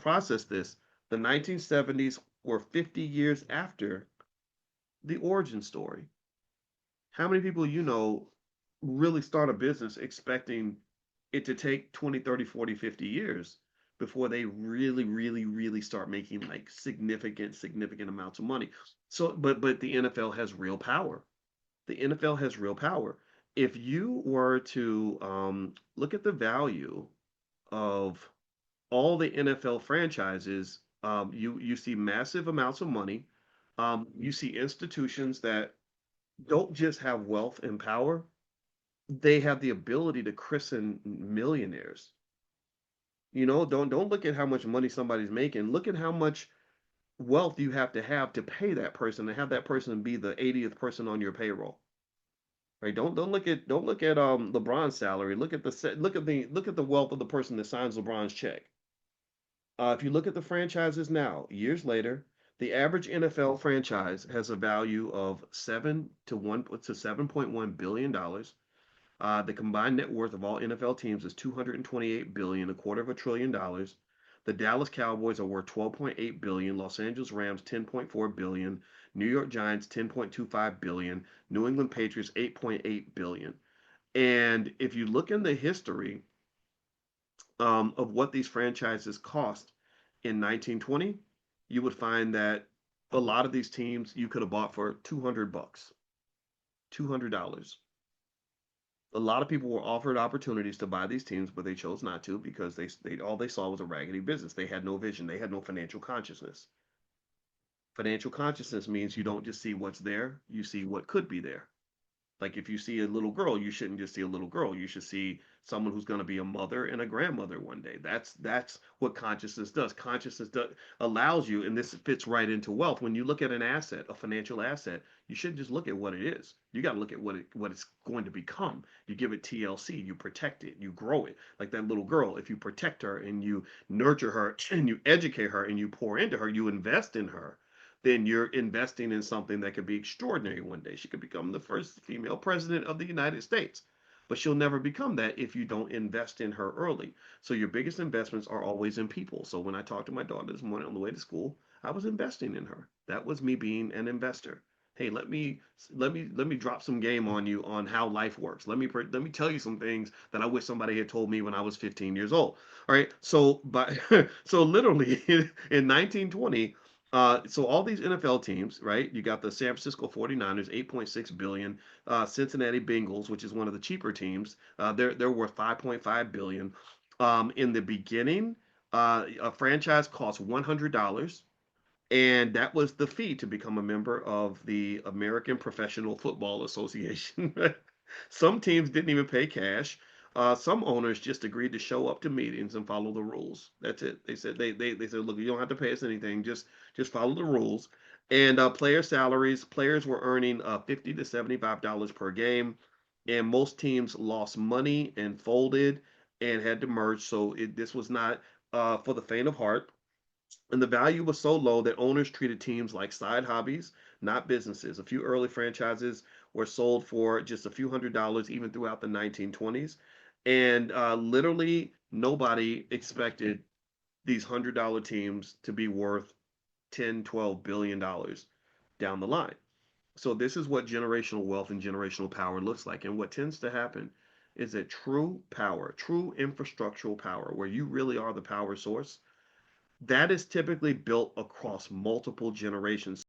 process this, the 1970s were 50 years after the origin story. How many people really start a business expecting it to take 20, 30, 40, 50 years before they really, really, really start making like significant amounts of money? So, but the NFL has real power. The NFL has real power. If you were to look at the value of all the NFL franchises, you see massive amounts of money. You see institutions that don't just have wealth and power, they have the ability to christen millionaires. Don't look at how much money somebody's making. Look at how much wealth you have to pay that person and have that person be the 80th person on your payroll. Right? Don't look at LeBron's salary. Look at the wealth of the person that signs LeBron's check. If you look at the franchises now, years later, the average NFL franchise has a value of 7.1 billion dollars. The combined net worth of all NFL teams is 228 billion, a quarter of a trillion dollars. The Dallas Cowboys are worth 12.8 billion, Los Angeles Rams 10.4 billion, New York Giants 10.25 billion, New England Patriots 8.8 billion. And if you look in the history of what these franchises cost in 1920, you would find that a lot of these teams you could have bought for $200, $200. A lot of people were offered opportunities to buy these teams, but they chose not to because they all they saw was a raggedy business. They had no vision. They had no financial consciousness. Financial consciousness means you don't just see what's there, you see what could be there. Like if you see a little girl, you shouldn't just see a little girl. You should see someone who's going to be a mother and a grandmother one day. That's what consciousness does. Allows you, and this fits right into wealth. When you look at an asset, a financial asset, you shouldn't just look at what it is. You got to look at what it's going to become. You give it TLC, you protect it, you grow it. Like that little girl, if you protect her and you nurture her and you educate her and you pour into her, you invest in her, then you're investing in something that could be extraordinary one day. She could become the first female president of the United States. But she'll never become that if you don't invest in her early. So your biggest investments are always in people. So when I talked to my daughter this morning on the way to school, I was investing in her. That was me being an investor. Hey, let me drop some game on you on how life works. Let me tell you some things that I wish somebody had told me when I was 15 years old. All right. So literally in 1920, so all these NFL teams, right? You got the San Francisco 49ers, 8.6 billion, Cincinnati Bengals, which is one of the cheaper teams, they're worth 5.5 billion. In the beginning, a franchise cost $100, and that was the fee to become a member of the American Professional Football Association. Some teams didn't even pay cash. Some owners just agreed to show up to meetings and follow the rules. That's it. They said, look, you don't have to pay us anything. Just follow the rules. And player salaries, players were earning $50 to $75 per game, and most teams lost money and folded and had to merge. So this was not for the faint of heart. And the value was so low that owners treated teams like side hobbies, not businesses. A few early franchises were sold for just a few $100s, even throughout the 1920s. And literally nobody expected these $100 teams to be worth 10, $12 billion down the line. So this is what generational wealth and generational power looks like. And what tends to happen is that true power, true infrastructural power, where you really are the power source, that is typically built across multiple generations.